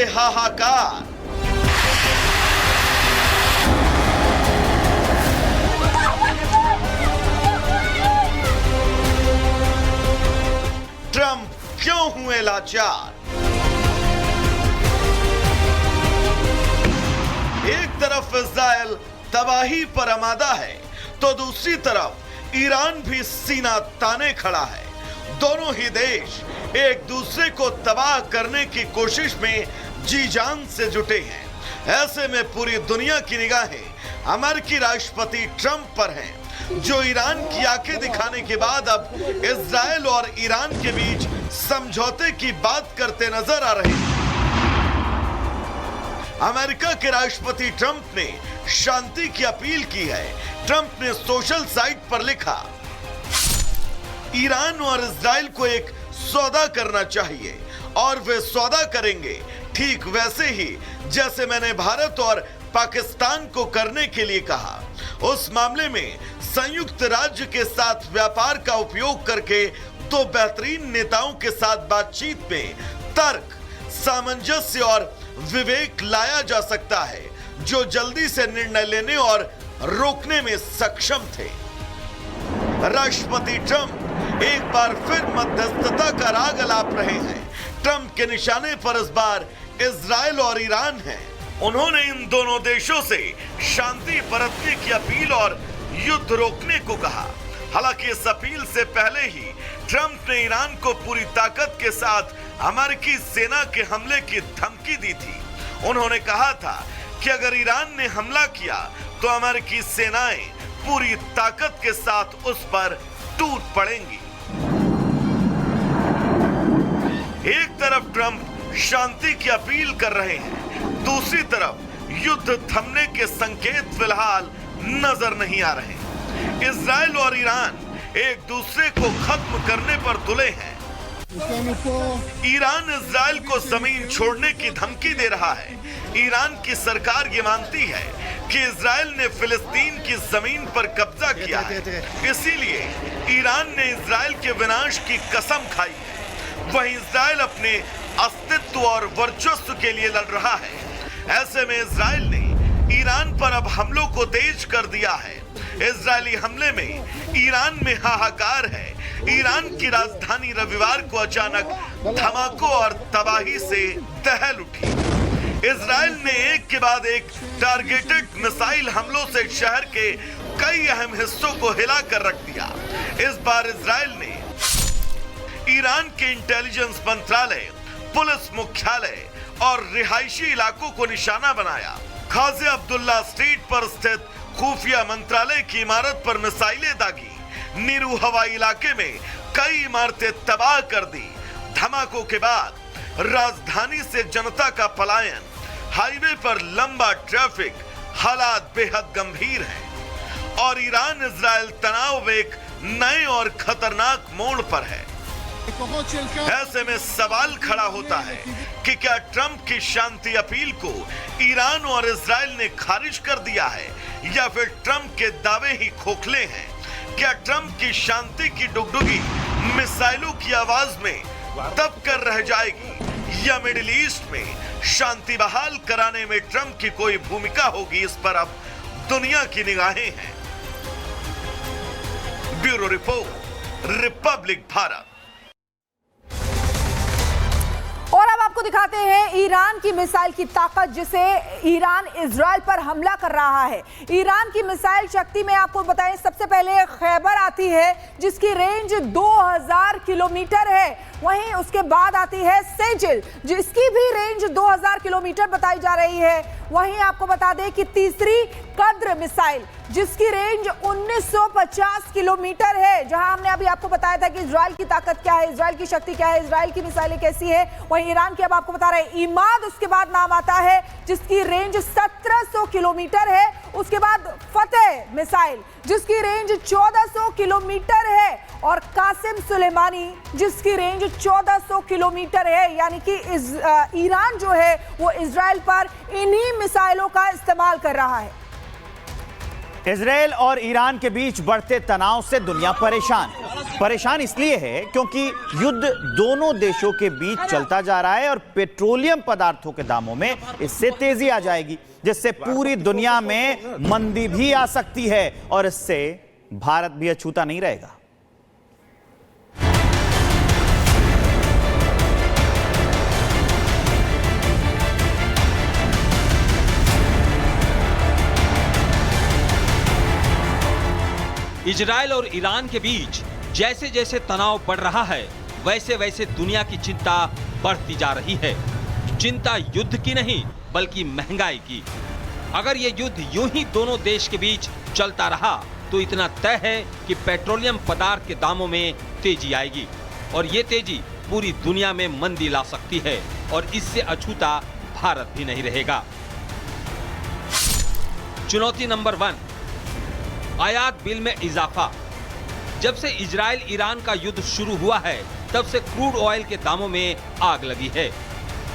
से हाहाकार। ट्रंप क्यों हुए लाचार? एक तरफ इजराइल तबाही पर आमादा है तो दूसरी तरफ ईरान भी सीना ताने खड़ा है। दोनों ही देश एक दूसरे को तबाह करने की कोशिश में जी जान से जुटे हैं। ऐसे में पूरी दुनिया की निगाहें अमेरिकी राष्ट्रपति ट्रंप पर हैं, जो ईरान की आंखें दिखाने के बाद अब इजराइल और ईरान के बीच समझौते की बात करते नजर आ रहे हैं। अमेरिका के राष्ट्रपति ट्रंप ने शांति की अपील की है। ट्रंप ने सोशल साइट पर लिखा, ईरान और इजराइल को एक सौदा करना चाहिए और वे सौदा करेंगे ठीक वैसे ही जैसे मैंने भारत और पाकिस्तान को करने के लिए कहा। उस मामले में संयुक्त राज्य के साथ व्यापार का उपयोग करके दो बेहतरीन नेताओं के साथ बातचीत में तर्क, सामंजस्य और विवेक लाया जा सकता है, जो जल्दी से निर्णय लेने और रोकने में सक्षम थे। राष्ट्रपति ट्रंप एक बार फिर मध्यस्थता का राग अलाप रहे हैं। ट्रंप के निशाने पर इस बार इजराइल और ईरान है। उन्होंने इन दोनों देशों से शांति बरतने की अपील और युद्ध रोकने को कहा। हालांकि इस अपील से पहले ही ट्रंप ने ईरान को पूरी ताकत के साथ अमेरिकी सेना के हमले की धमकी दी थी। उन्होंने कहा था कि अगर ईरान ने हमला किया तो अमेरिकी सेनाएं पूरी ताकत के साथ उस पर टूट पड़ेंगी। एक तरफ ट्रंप शांति की अपील कर रहे हैं, दूसरी तरफ युद्ध थमने के संकेत फिलहाल नजर नहीं आ रहे। इजराइल और ईरान एक दूसरे को खत्म करने पर तुले हैं। ईरान इजराइल को जमीन छोड़ने की धमकी दे रहा है। ईरान की सरकार ये मानती है कि इजराइल ने फिलिस्तीन की जमीन पर कब्जा किया है, इसीलिए ईरान ने इजराइल के विनाश की कसम खाई है। वहीं इजराइल अपने अस्तित्व और वर्चस्व के लिए लड़ रहा है। ऐसे में इजराइल ने ईरान पर अब हमलों को तेज कर दिया है। इजरायली हमले में ईरान में हाहाकार है। ईरान की राजधानी रविवार को अचानक धमाकों और तबाही से दहल उठी। इजराइल ने एक के बाद एक टारगेटेड मिसाइल हमलों से शहर के कई अहम हिस्सों को हिलाकर रख दिया। इस बार इजराइल ने ईरान के इंटेलिजेंस मंत्रालय, पुलिस मुख्यालय और रिहायशी इलाकों को निशाना बनाया। खाजे अब्दुल्ला स्ट्रीट पर स्थित खुफिया मंत्रालय की इमारत पर मिसाइलें दागी। नीरू हवाई इलाके में कई इमारतें तबाह कर दी। धमाकों के बाद राजधानी से जनता का पलायन, हाईवे पर लंबा ट्रैफिक, हालात बेहद गंभीर हैं और ईरान इजराइल तनाव एक नए और खतरनाक मोड़ पर है। ऐसे में सवाल खड़ा होता है कि क्या ट्रंप की शांति अपील को ईरान और इजराइल ने खारिज कर दिया है या फिर ट्रंप के दावे ही खोखले हैं? क्या ट्रंप की शांति की डुगडुगी मिसाइलों की आवाज में दब कर रह जाएगी या मिडिल ईस्ट में शांति बहाल कराने में ट्रंप की कोई भूमिका होगी? इस पर अब दुनिया की निगाहें हैं। Bureau report, Republic Bharat. और अब आपको दिखाते हैं ईरान की मिसाइल की ताकत, जिसे ईरान इजराइल पर हमला कर रहा है। ईरान की मिसाइल शक्ति में आपको बताएं, सबसे पहले खैबर आती है जिसकी रेंज 2000 किलोमीटर है। वहीं उसके बाद आती है सेजिल जिसकी भी रेंज 2000 किलोमीटर बताई जा रही है। वहीं आपको बता दें कि तीसरी कद्र मिसाइल जिसकी रेंज 1950 किलोमीटर है, जहां हमने अभी आपको बताया था कि इजराइल की ताकत क्या है, इजराइल की शक्ति क्या है, इजराइल की मिसाइलें कैसी है। वहीं ईरान की अब आपको बता रहे हैं इमाद उसके बाद नाम आता है जिसकी रेंज 1700 किलोमीटर है। उसके बाद फतेह मिसाइल जिसकी रेंज 1400 किलोमीटर है और कासिम सुलेमानी जिसकी रेंज 1400 किलोमीटर है। यानी कि ईरान जो है वो इजराइल पर इन्हीं मिसाइलों का इस्तेमाल कर रहा है। इजरायल और ईरान के बीच बढ़ते तनाव से दुनिया परेशान इसलिए है क्योंकि युद्ध दोनों देशों के बीच चलता जा रहा है और पेट्रोलियम पदार्थों के दामों में इससे तेजी आ जाएगी, जिससे पूरी दुनिया में मंदी भी आ सकती है और इससे भारत भी अछूता नहीं रहेगा। इजरायल और ईरान के बीच जैसे जैसे तनाव बढ़ रहा है, वैसे वैसे दुनिया की चिंता बढ़ती जा रही है। चिंता युद्ध की नहीं बल्कि महंगाई की। अगर ये युद्ध यूं ही दोनों देश के बीच चलता रहा तो इतना तय है कि पेट्रोलियम पदार्थ के दामों में तेजी आएगी और ये तेजी पूरी दुनिया में मंदी ला सकती है और इससे अछूता भारत भी नहीं रहेगा। चुनौती नंबर 1, आयात बिल में इजाफा। जब से इजरायल ईरान का युद्ध शुरू हुआ है तब से क्रूड ऑयल के दामों में आग लगी है।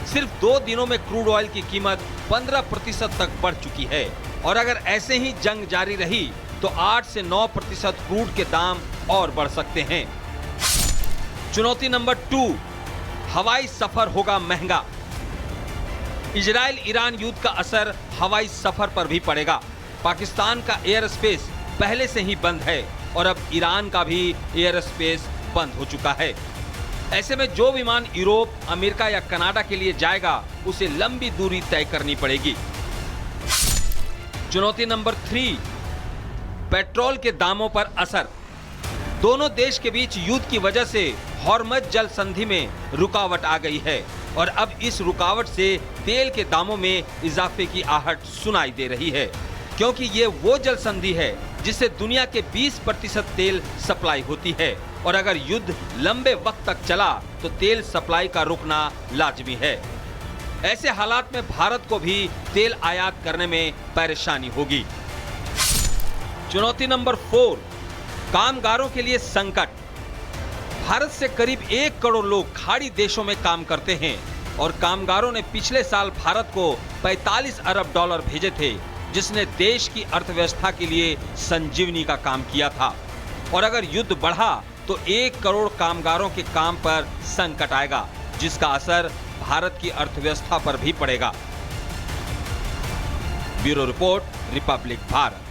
सिर्फ 2 दिनों में क्रूड ऑयल की कीमत 15% तक बढ़ चुकी है और अगर ऐसे ही जंग जारी रही तो 8 से 9% क्रूड के दाम और बढ़ सकते हैं। चुनौती नंबर 2, हवाई सफर होगा महंगा। इजरायल ईरान युद्ध का असर हवाई सफर पर भी पड़ेगा। पाकिस्तान का एयर स्पेस पहले से ही बंद है और अब ईरान का भी एयर स्पेस बंद हो चुका है। ऐसे में जो विमान यूरोप, अमेरिका या कनाडा के लिए जाएगा उसे लंबी दूरी तय करनी पड़ेगी। चुनौती नंबर 3, पेट्रोल के दामों पर असर। दोनों देश के बीच युद्ध की वजह से हॉर्मज जल संधि में रुकावट आ गई है और अब इस रुकावट से तेल के दामों में इजाफे की आहट सुनाई दे रही है, क्योंकि ये वो जल संधि है जिससे दुनिया के 20% तेल सप्लाई होती है और अगर युद्ध लंबे वक्त तक चला तो तेल सप्लाई का रुकना लाजमी है। ऐसे हालात में भारत को भी तेल आयात करने में परेशानी होगी। चुनौती नंबर 4, कामगारों के लिए संकट। भारत से करीब 1 करोड़ लोग खाड़ी देशों में काम करते हैं और कामगारों ने पिछले साल भारत को 45 अरब डॉलर भेजे थे, जिसने देश की अर्थव्यवस्था के लिए संजीवनी का काम किया था। और अगर युद्ध बढ़ा तो 1 करोड़ कामगारों के काम पर संकट आएगा, जिसका असर भारत की अर्थव्यवस्था पर भी पड़ेगा। Bureau report, Republic Bharat.